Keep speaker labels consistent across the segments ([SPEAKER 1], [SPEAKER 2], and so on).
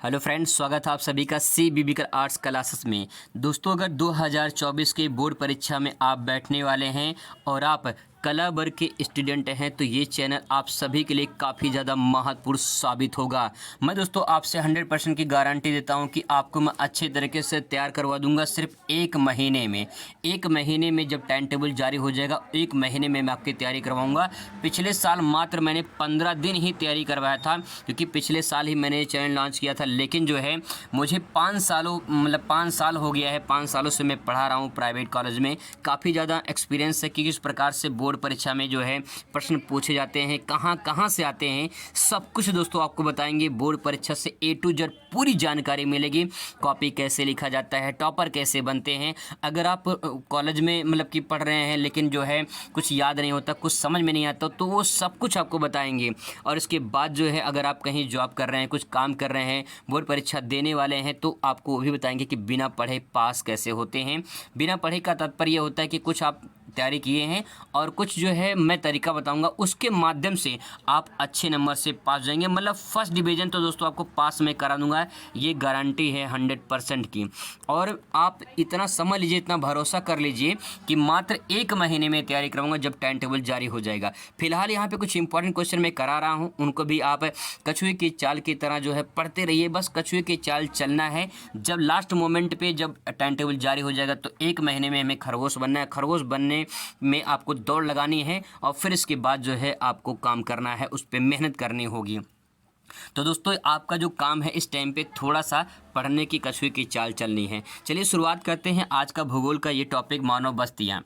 [SPEAKER 1] Hello friends, स्वागत है आप सभी का सी बीबीकर आर्ट्स क्लासेस में। दोस्तों, अगर 2024 के बोर्ड परीक्षा में आप बैठने वाले हैं और आप कला वर्ग के स्टूडेंट हैं तो ये चैनल आप सभी के लिए काफ़ी ज़्यादा महत्वपूर्ण साबित होगा। मैं दोस्तों आपसे 100% की गारंटी देता हूं कि आपको मैं अच्छे तरीके से तैयार करवा दूंगा। सिर्फ एक महीने में जब टाइम टेबल जारी हो जाएगा, एक महीने में मैं आपकी तैयारी करवाऊँगा। पिछले साल मात्र मैंने 15 दिन ही तैयारी करवाया था, क्योंकि पिछले साल ही मैंने ये चैनल लॉन्च किया था। लेकिन जो है मुझे 5 साल हो गया है। 5 सालों से मैं पढ़ा रहा हूँ प्राइवेट कॉलेज में। काफ़ी ज़्यादा एक्सपीरियंस है कि किस प्रकार से बोर्ड परीक्षा में जो है प्रश्न पूछे जाते हैं, कहाँ से आते हैं, सब कुछ दोस्तों आपको बताएंगे। बोर्ड परीक्षा से A to Z पूरी जानकारी मिलेगी। कॉपी कैसे लिखा जाता है, टॉपर कैसे बनते हैं। अगर आप कॉलेज में कि पढ़ रहे हैं लेकिन जो है कुछ याद नहीं होता, कुछ समझ में नहीं आता, तो वो सब कुछ आपको बताएंगे। और इसके बाद जो है अगर आप कहीं जॉब कर रहे हैं, कुछ काम कर रहे हैं, बोर्ड परीक्षा देने वाले हैं, तो आपको वो भी बताएंगे कि बिना पढ़े पास कैसे होते हैं। बिना पढ़े का तात्पर्य होता है कि कुछ आप तैयारी किए हैं और कुछ जो है मैं तरीका बताऊंगा, उसके माध्यम से आप अच्छे नंबर से पास जाएंगे। फर्स्ट डिवीज़न तो दोस्तों आपको पास में करा दूंगा, ये गारंटी है 100% की। और आप इतना समझ लीजिए, इतना भरोसा कर लीजिए कि मात्र एक महीने में तैयारी कराऊंगा जब टाइम टेबल जारी हो जाएगा। फिलहाल यहाँ पे कुछ इंपॉर्टेंट क्वेश्चन मैं करा रहा हूँ, उनको भी आप कछुए की चाल की तरह जो है पढ़ते रहिए। बस कछुए की चाल चलना है। जब लास्ट मोमेंट पे जब टाइम टेबल जारी हो जाएगा तो एक महीने में हमें खरगोश बनना है। खरगोश बनने में आपको दौड़ लगानी है और फिर इसके बाद जो है आपको काम करना है, उस पर मेहनत करनी होगी। तो दोस्तों आपका जो काम है इस टाइम पे थोड़ा सा पढ़ने की, कछुए की चाल चलनी है। चलिए शुरुआत करते हैं आज का भूगोल का ये टॉपिक, मानव बस्तियाँ।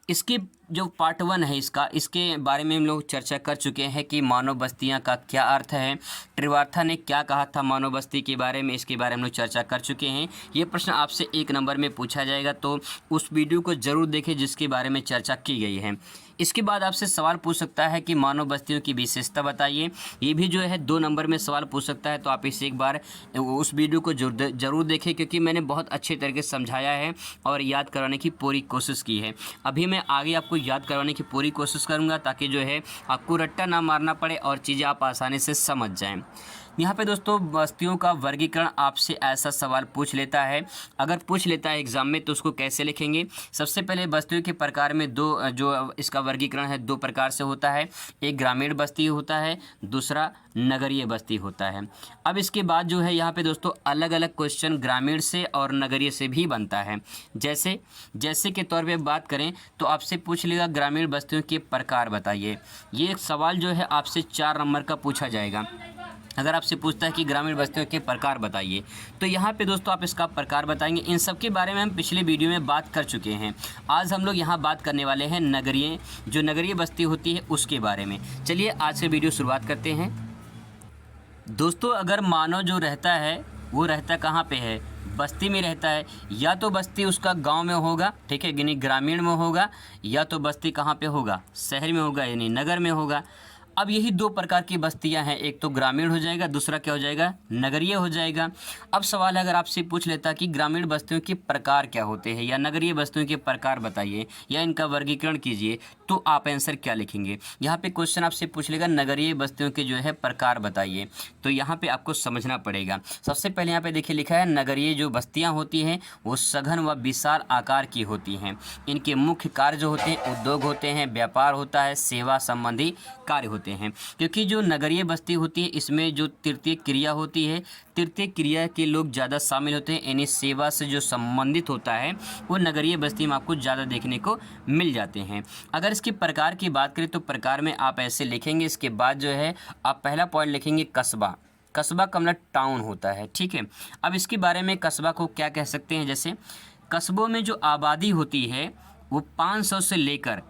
[SPEAKER 1] इसकी जो पार्ट 1 है इसके बारे में हम लोग चर्चा कर चुके हैं कि मानव बस्तियाँ का क्या अर्थ है, त्रिवार्था ने क्या कहा था मानव बस्ती के बारे में, इसके बारे में हम लोग चर्चा कर चुके हैं। ये प्रश्न आपसे 1 नंबर में पूछा जाएगा, तो उस वीडियो को ज़रूर देखें जिसके बारे में चर्चा की गई है। इसके बाद आपसे सवाल पूछ सकता है कि मानव बस्तियों की विशेषता बताइए। ये भी जो है 2 नंबर में सवाल पूछ सकता है, तो आप इसे एक बार उस वीडियो को ज़रूर देखें, क्योंकि मैंने बहुत अच्छे तरीके से समझाया है और याद करवाने की पूरी कोशिश की है। अभी मैं आगे आपको याद करवाने की पूरी कोशिश करूँगा ताकि जो है आपको रट्टा ना मारना पड़े और चीज़ें आप आसानी से समझ जाएँ। यहाँ पे दोस्तों बस्तियों का वर्गीकरण आपसे ऐसा सवाल पूछ लेता है, अगर पूछ लेता है एग्जाम में, तो उसको कैसे लिखेंगे। सबसे पहले बस्तियों के प्रकार में जो इसका वर्गीकरण है 2 प्रकार से होता है। एक ग्रामीण बस्ती होता है, दूसरा नगरीय बस्ती होता है। अब इसके बाद जो है यहाँ पे दोस्तों अलग अलग क्वेश्चन ग्रामीण से और नगरीय से भी बनता है। जैसे के तौर पे बात करें तो आपसे पूछ लेगा ग्रामीण बस्तियों के प्रकार बताइए। ये एक सवाल जो है आपसे 4 नंबर का पूछा जाएगा। अगर आपसे पूछता है कि ग्रामीण बस्तियों के प्रकार बताइए, तो यहाँ पे दोस्तों आप इसका प्रकार बताएंगे। इन सब के बारे में हम पिछले वीडियो में बात कर चुके हैं। आज हम लोग यहाँ बात करने वाले हैं नगरीय बस्ती होती है उसके बारे में। चलिए आज से वीडियो शुरुआत करते हैं। दोस्तों अगर मानव जो रहता है वो रहता कहाँ पे है, बस्ती में रहता है। या तो बस्ती उसका गांव में होगा, ठीक है, यानी ग्रामीण में होगा, या तो बस्ती कहाँ पे होगा, शहर में होगा, यानी नगर में होगा। अब यही 2 प्रकार की बस्तियां हैं, एक तो ग्रामीण हो जाएगा, दूसरा क्या हो जाएगा, नगरीय हो जाएगा। अब सवाल है अगर आपसे पूछ लेता कि ग्रामीण बस्तियों के प्रकार क्या होते हैं या नगरीय बस्तियों के प्रकार बताइए या इनका वर्गीकरण कीजिए, तो आप आंसर क्या लिखेंगे। यहाँ पे क्वेश्चन आपसे पूछ लेगा नगरीय बस्तियों के जो है प्रकार बताइए, तो यहाँ पे आपको समझना पड़ेगा। सबसे पहले यहाँ पे देखिए लिखा है नगरीय जो बस्तियाँ होती हैं वो सघन व विशाल आकार की होती हैं। इनके मुख्य कार्य जो होते हैं उद्योग होते हैं, व्यापार होता है, सेवा संबंधी कार्य होते हैं। क्योंकि जो नगरीय बस्ती होती है इसमें जो तृतीय क्रिया होती है, तृतीय क्रिया के लोग ज़्यादा शामिल होते हैं, यानी सेवा से जो संबंधित होता है वो नगरीय बस्ती में आपको ज़्यादा देखने को मिल जाते हैं। अगर इसके प्रकार की बात करें तो प्रकार में आप ऐसे लिखेंगे। इसके बाद जो है आप पहला पॉइंट लिखेंगे कस्बा का मतलब टाउन होता है, ठीक है। अब इसके बारे में कस्बा को क्या कह सकते हैं, जैसे कस्बों में जो आबादी होती है वो 500 से लेकर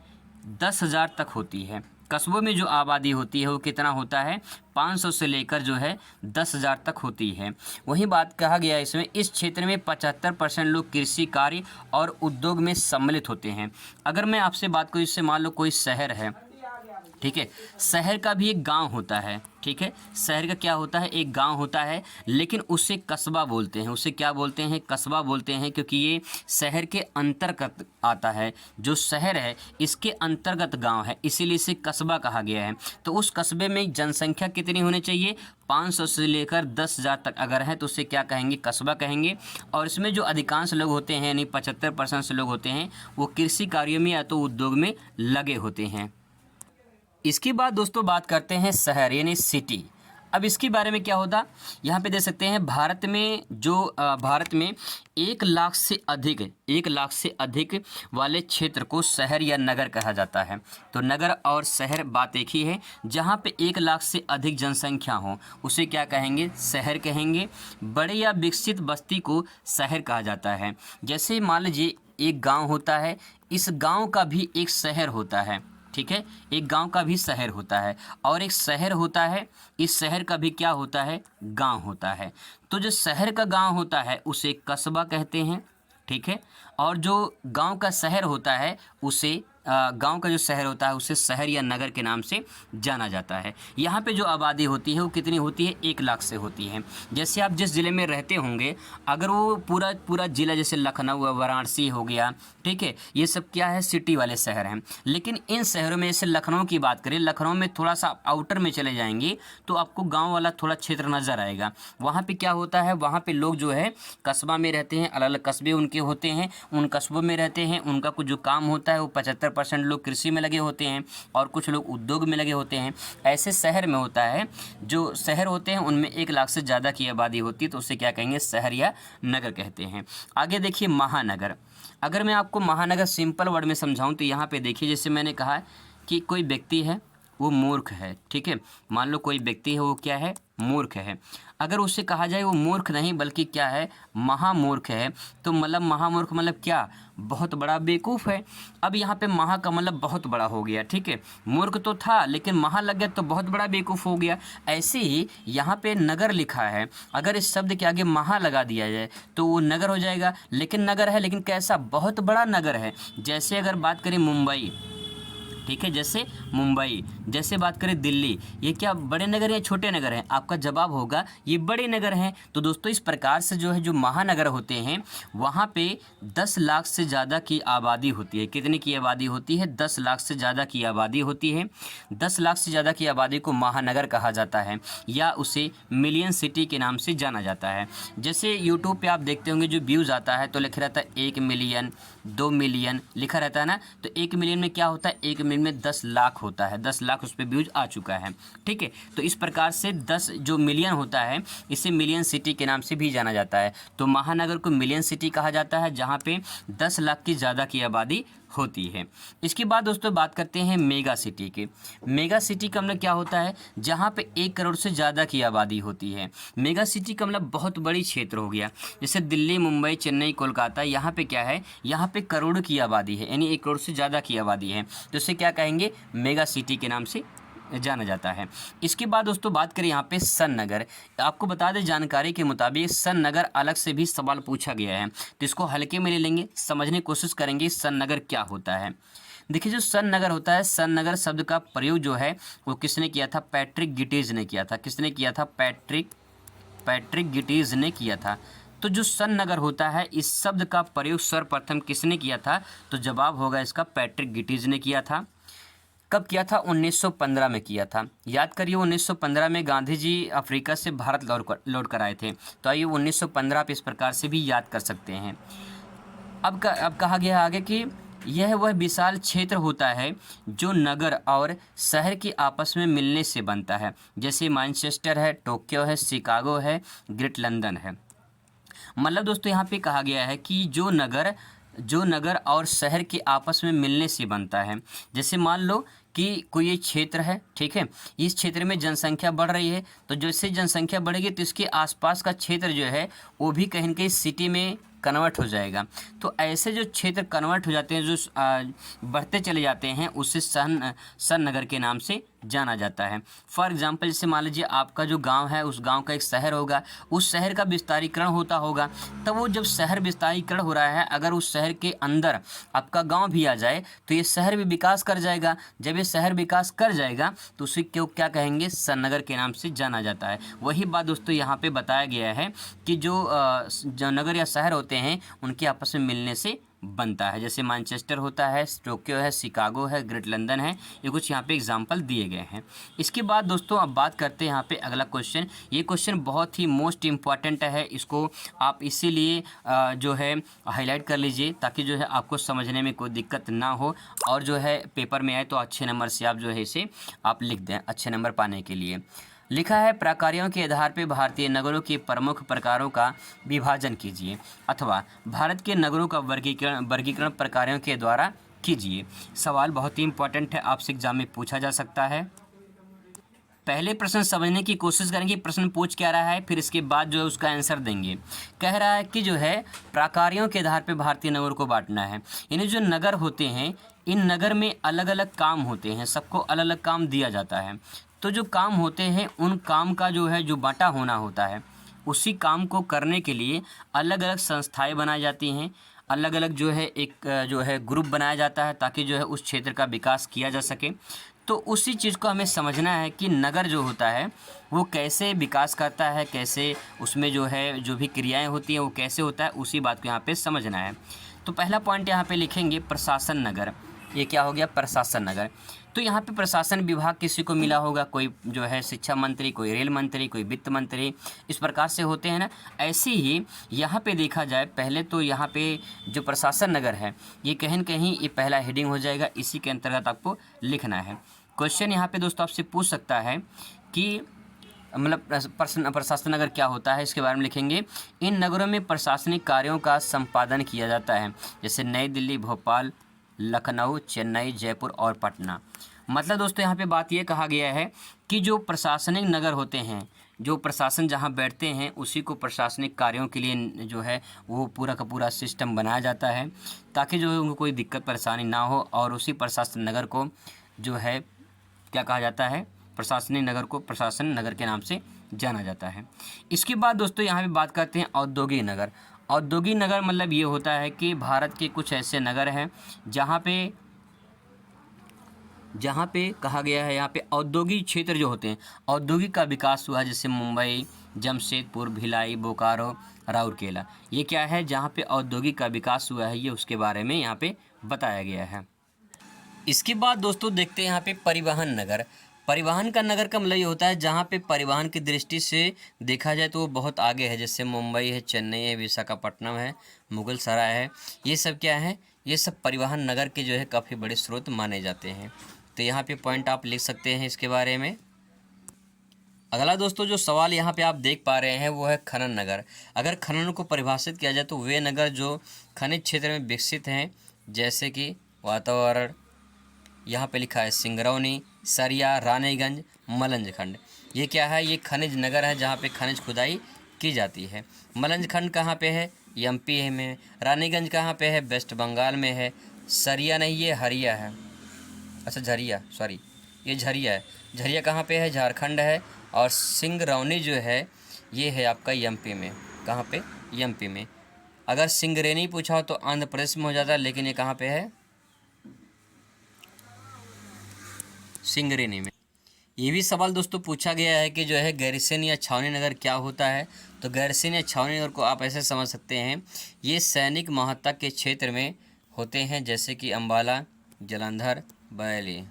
[SPEAKER 1] 10,000 तक होती है। कस्बों में जो आबादी होती है वो कितना होता है, 500 से लेकर जो है 10,000 तक होती है। वही बात कहा गया है इसमें, इस क्षेत्र में 75% लोग कृषि कार्य और उद्योग में सम्मिलित होते हैं। अगर मैं आपसे बात करूँ, इससे मान लो कोई शहर है, ठीक है। शहर का भी एक गांव होता है, ठीक है। शहर का क्या होता है, एक गांव होता है, लेकिन उसे कस्बा बोलते हैं। उसे क्या बोलते हैं, कस्बा बोलते हैं, क्योंकि ये शहर के अंतर्गत आता है। जो शहर है इसके अंतर्गत गांव है, इसीलिए इसे कस्बा कहा गया है। तो उस कस्बे में जनसंख्या कितनी होनी चाहिए, 500 से लेकर 10,000 तक अगर है तो उसे क्या कहेंगे, कस्बा कहेंगे। और इसमें जो अधिकांश लोग होते हैं, यानी 75% से लोग होते हैं, वो कृषि कार्यों में या तो उद्योग में लगे होते हैं। इसके बाद दोस्तों बात करते हैं शहर यानी सिटी। अब इसके बारे में क्या होता, यहाँ पे देख सकते हैं भारत में 1 लाख से अधिक वाले क्षेत्र को शहर या नगर कहा जाता है। तो नगर और शहर बात एक ही है। जहाँ पे 1 लाख से अधिक जनसंख्या हो उसे क्या कहेंगे, शहर कहेंगे। बड़े या विकसित बस्ती को शहर कहा जाता है। जैसे मान लीजिए एक गाँव होता है, इस गाँव का भी एक शहर होता है, ठीक है। एक गांव का भी शहर होता है और एक शहर होता है, इस शहर का भी क्या होता है, गांव होता है। तो जो शहर का गांव होता है उसे कस्बा कहते हैं, ठीक है। और जो गांव का शहर होता है उसे गांव का जो शहर होता है उसे शहर या नगर के नाम से जाना जाता है। यहाँ पे जो आबादी होती है वो कितनी होती है, 1 लाख से होती है। जैसे आप जिस ज़िले में रहते होंगे, अगर वो पूरा ज़िला जैसे लखनऊ, वाराणसी हो गया, ठीक है, ये सब क्या है, सिटी वाले शहर हैं। लेकिन इन शहरों में जैसे लखनऊ की बात करें, लखनऊ में थोड़ा सा आउटर में चले जाएंगे तो आपको गाँव वाला थोड़ा क्षेत्र नज़र आएगा। वहाँ पर क्या होता है, वहाँ पर लोग जो है कस्बा में रहते हैं, अलग अलग कस्बे उनके होते हैं, उन कस्बों में रहते हैं। उनका कुछ जो काम होता है वो 75% लोग कृषि में लगे होते हैं और कुछ लोग उद्योग में लगे होते हैं। ऐसे शहर में होता है, जो शहर होते हैं उनमें 1 लाख से ज़्यादा की आबादी होती है, तो उसे क्या कहेंगे, शहर या नगर कहते हैं। आगे देखिए महानगर। अगर मैं आपको महानगर सिंपल वर्ड में समझाऊं तो यहाँ पे देखिए, जैसे मैंने कहा कि कोई व्यक्ति है वो मूर्ख है, ठीक है। मान लो कोई व्यक्ति है वो क्या है, मूर्ख है। अगर उससे कहा जाए वो मूर्ख नहीं बल्कि क्या है, महामूर्ख है, तो मतलब महामूर्ख मतलब क्या, बहुत बड़ा बेवकूफ़ है। अब यहाँ पे महा का मतलब बहुत बड़ा हो गया, ठीक है। मूर्ख तो था लेकिन महा लग गया तो बहुत बड़ा बेवकूफ़ हो गया। ऐसे ही यहाँ पे नगर लिखा है, अगर इस शब्द के आगे महा लगा दिया जाए तो वो नगर हो जाएगा। लेकिन नगर है, लेकिन कैसा, बहुत बड़ा नगर है। जैसे अगर बात करें मुंबई, ठीक है, जैसे मुंबई, जैसे बात करें दिल्ली, ये क्या बड़े नगर या छोटे नगर हैं, आपका जवाब होगा ये बड़े नगर हैं। तो दोस्तों इस प्रकार से जो है, जो महानगर होते हैं वहाँ पे 10 लाख से ज़्यादा की आबादी होती है। कितनी की आबादी होती है, 10 लाख से ज़्यादा की आबादी होती है। 10 लाख से ज़्यादा की आबादी को महानगर कहा जाता है या उसे मिलियन सिटी के नाम से जाना जाता है। जैसे यूट्यूब पर आप देखते होंगे जो व्यूज़ आता है तो लिखा रहता है 1 मिलियन, 2 मिलियन लिखा रहता है ना। तो 1 मिलियन में क्या होता है, 1 मिलियन में 10 लाख होता है, 10 लाख उस पर व्यूज आ चुका है, ठीक है। तो इस प्रकार से 10 जो मिलियन होता है इसे मिलियन सिटी के नाम से भी जाना जाता है। तो महानगर को मिलियन सिटी कहा जाता है जहाँ पे 10 लाख की ज़्यादा की आबादी होती है। इसके बाद दोस्तों बात करते हैं मेगा सिटी के। मेगा सिटी का मतलब क्या होता है, जहाँ पे 1 करोड़ से ज़्यादा की आबादी होती है। मेगा सिटी का मतलब बहुत बड़ी क्षेत्र हो गया, जैसे दिल्ली, मुंबई, चेन्नई, कोलकाता, यहाँ पे क्या है, यहाँ पे करोड़ों की आबादी है, यानी 1 करोड़ से ज़्यादा की आबादी है, तो इसे क्या कहेंगे, मेगा सिटी के नाम से जाना जाता है। इसके बाद दोस्तों बात करें यहाँ पे सन नगर। आपको बता दें जानकारी के मुताबिक सन नगर अलग से भी सवाल पूछा गया है, तो इसको हल्के में ले लेंगे, समझने की कोशिश करेंगे सन नगर क्या होता है। देखिए जो सन नगर होता है, सन नगर शब्द का प्रयोग जो है वो किसने किया था, पैट्रिक गिटीज ने किया था। किसने किया था, पैट्रिक गिटीज ने किया था। तो जो सन नगर होता है इस शब्द का प्रयोग सर्वप्रथम किसने किया था, तो जवाब होगा इसका पैट्रिक गिटीज ने किया था। कब किया था, 1915 में किया था। याद करिए 1915 में गांधी जी अफ्रीका से भारत लौट कर आए थे, तो आइए 1915 पे इस प्रकार से भी याद कर सकते हैं। अब कहा गया आगे कि यह वह विशाल क्षेत्र होता है जो नगर और शहर के आपस में मिलने से बनता है, जैसे मैनचेस्टर है, टोक्यो है, शिकागो है, ग्रेट लंदन है। मतलब दोस्तों यहाँ पे कहा गया है कि जो नगर और शहर के आपस में मिलने से बनता है। जैसे मान लो कि कोई ये क्षेत्र है, ठीक है, इस क्षेत्र में जनसंख्या बढ़ रही है, तो जैसे जनसंख्या बढ़ेगी तो इसके आसपास का क्षेत्र जो है वो भी कहीं न कहीं सिटी में कन्वर्ट हो जाएगा। तो ऐसे जो क्षेत्र कन्वर्ट हो जाते हैं, जो बढ़ते चले जाते हैं, उसे सन नगर के नाम से जाना जाता है। फॉर एग्जाम्पल जैसे मान लीजिए आपका जो गांव है, उस गांव का एक शहर होगा, उस शहर का विस्तारीकरण होता होगा, तब वो जब शहर विस्तारीकरण हो रहा है, अगर उस शहर के अंदर आपका गांव भी आ जाए तो ये शहर भी विकास कर जाएगा। जब ये शहर विकास कर जाएगा तो उसे क्यों क्या कहेंगे, नगर के नाम से जाना जाता है। वही बात दोस्तों यहाँ पे बताया गया है कि जो नगर या शहर होते हैं उनके आपस में मिलने से बनता है। जैसे मैनचेस्टर होता है, टोक्यो है, शिकागो है, ग्रेट लंदन है, ये कुछ यहाँ पे एग्जांपल दिए गए हैं। इसके बाद दोस्तों अब बात करते हैं यहाँ पे अगला क्वेश्चन। ये क्वेश्चन बहुत ही मोस्ट इम्पॉर्टेंट है, इसको आप इसीलिए जो है हाईलाइट कर लीजिए ताकि जो है आपको समझने में कोई दिक्कत ना हो, और जो है पेपर में आए तो अच्छे नंबर से आप जो है इसे आप लिख दें अच्छे नंबर पाने के लिए। लिखा है प्रकारों के आधार पर भारतीय नगरों के प्रमुख प्रकारों का विभाजन कीजिए, अथवा भारत के नगरों का वर्गीकरण प्रकारों के द्वारा कीजिए। सवाल बहुत ही इंपॉर्टेंट है, आपसे एग्जाम में पूछा जा सकता है। पहले प्रश्न समझने की कोशिश करेंगे प्रश्न पूछ क्या रहा है, फिर इसके बाद जो है उसका आंसर देंगे। कह रहा है कि जो है प्रकारों के आधार पर भारतीय नगरों को बांटना है, यानी जो नगर होते हैं इन नगर में अलग अलग काम होते हैं, सबको अलग अलग काम दिया जाता है। तो जो काम होते हैं उन काम का जो है जो बांटा होना होता है, उसी काम को करने के लिए अलग अलग संस्थाएं बनाई जाती हैं, अलग अलग जो है एक जो है ग्रुप बनाया जाता है ताकि जो है उस क्षेत्र का विकास किया जा सके। तो उसी चीज़ को हमें समझना है कि नगर जो होता है वो कैसे विकास करता है, कैसे उसमें जो है जो भी क्रियाएं होती हैं वो कैसे होता है, उसी बात को यहाँ पे समझना है। तो पहला पॉइंट यहाँ पे लिखेंगे प्रशासन नगर। ये क्या हो गया, प्रशासन नगर। तो यहाँ पे प्रशासन विभाग किसी को मिला होगा, कोई जो है शिक्षा मंत्री, कोई रेल मंत्री, कोई वित्त मंत्री, इस प्रकार से होते हैं ना। ऐसे ही यहाँ पे देखा जाए, पहले तो यहाँ पे जो प्रशासन नगर है ये कहीं न कहीं ये पहला हेडिंग हो जाएगा, इसी के अंतर्गत आपको लिखना है। क्वेश्चन यहाँ पे दोस्तों आपसे पूछ सकता है कि मतलब प्रशासन नगर क्या होता है, इसके बारे में लिखेंगे। इन नगरों में प्रशासनिक कार्यों का संपादन किया जाता है, जैसे नई दिल्ली, भोपाल, लखनऊ, चेन्नई, जयपुर और पटना। मतलब दोस्तों यहाँ पे बात ये कहा गया है कि जो प्रशासनिक नगर होते हैं, जो प्रशासन जहाँ बैठते हैं उसी को प्रशासनिक कार्यों के लिए जो है वो पूरा का पूरा सिस्टम बनाया जाता है ताकि जो है उनको कोई दिक्कत परेशानी ना हो, और उसी प्रशासन नगर को जो है क्या कहा जाता है, प्रशासनिक नगर को प्रशासन नगर के नाम से जाना जाता है। इसके बाद दोस्तों यहाँ पे बात करते हैं औद्योगिक नगर। औद्योगिक नगर मतलब ये होता है कि भारत के कुछ ऐसे नगर हैं जहाँ पे कहा गया है यहाँ पे औद्योगिक क्षेत्र जो होते हैं, औद्योगिक का विकास हुआ है, जैसे मुंबई, जमशेदपुर, भिलाई, बोकारो, राउरकेला। ये क्या है, जहाँ पे औद्योगिक का विकास हुआ है, ये उसके बारे में यहाँ पे बताया गया है। इसके बाद दोस्तों देखते हैं यहाँ पे परिवहन नगर। परिवहन का नगर का मतलब ये होता है जहाँ पे परिवहन की दृष्टि से देखा जाए तो वो बहुत आगे है, जैसे मुंबई है, चेन्नई है, विशाखापट्टनम है, मुगल सराय है। ये सब क्या है, ये सब परिवहन नगर के जो है काफ़ी बड़े स्रोत माने जाते हैं। तो यहाँ पे पॉइंट आप लिख सकते हैं इसके बारे में। अगला दोस्तों जो सवाल यहाँ पे आप देख पा रहे हैं वो है खनन नगर। अगर खनन को परिभाषित किया जाए तो वे नगर जो खनिज क्षेत्र में विकसित हैं, जैसे कि वातावरण, यहाँ पे लिखा है सिंगरौनी, सरिया, रानीगंज, मलंज खंड। ये क्या है, ये खनिज नगर है जहाँ पे खनिज खुदाई की जाती है। मलंज खंड कहाँ पे है, एमपी में। रानीगंज कहाँ पे है, वेस्ट बंगाल में है। सरिया नहीं, ये हरिया है, अच्छा झरिया, सॉरी ये झरिया है। झरिया कहाँ पे है, झारखंड है। और सिंगरौनी जो है ये है आपका एमपी में। कहाँ पे, एमपी में। अगर सिंगरेनी पूछा हो तो आंध्र प्रदेश में हो जाता है, लेकिन ये कहाँ पे है, सिंगरेनी में। ये भी सवाल दोस्तों पूछा गया है कि जो है गैरिसन या छावनी नगर क्या होता है। तो गैरिसन या छावनी नगर को आप ऐसे समझ सकते हैं, ये सैनिक महत्ता के क्षेत्र में होते हैं, जैसे कि अम्बाला, जालंधर, बरेली।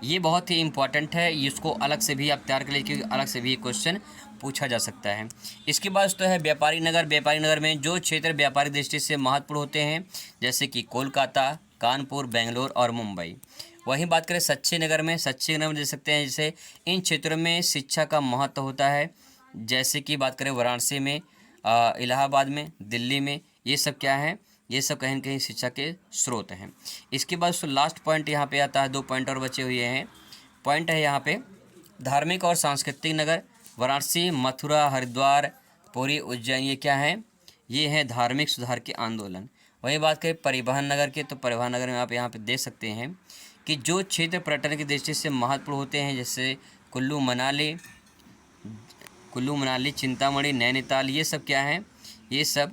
[SPEAKER 1] ये बहुत ही इम्पॉर्टेंट है, इसको अलग से भी आप तैयार कर लीजिए क्योंकि अलग से भी ये क्वेश्चन पूछा जा सकता है। इसके बाद तो है व्यापारी नगर। व्यापारी नगर में जो क्षेत्र व्यापारिक दृष्टि से महत्वपूर्ण होते हैं, जैसे कि कोलकाता, कानपुर, बेंगलोर और मुंबई। वहीं बात करें सच्ची नगर में, सच्ची नगर में देख सकते हैं जैसे इन क्षेत्रों में शिक्षा का महत्व होता है, जैसे कि बात करें वाराणसी में, इलाहाबाद में, दिल्ली में। ये सब क्या है, ये सब कहीं न कहीं शिक्षा के स्रोत हैं। इसके बाद उसको लास्ट पॉइंट यहाँ पे आता है, 2 पॉइंट और बचे हुए हैं। पॉइंट है यहाँ पे धार्मिक और सांस्कृतिक नगर। वाराणसी, मथुरा, हरिद्वार, पुरी, उज्जैन, ये क्या है, ये हैं धार्मिक सुधार के आंदोलन। वही बात करें परिवहन नगर के, तो परिवहन नगर में आप यहाँ पे देख सकते हैं कि जो क्षेत्र पर्यटन की दृष्टि से महत्वपूर्ण होते हैं, जैसे कुल्लू मनाली, चिंतामणि, नैनीताल, ये सब क्या है, ये सब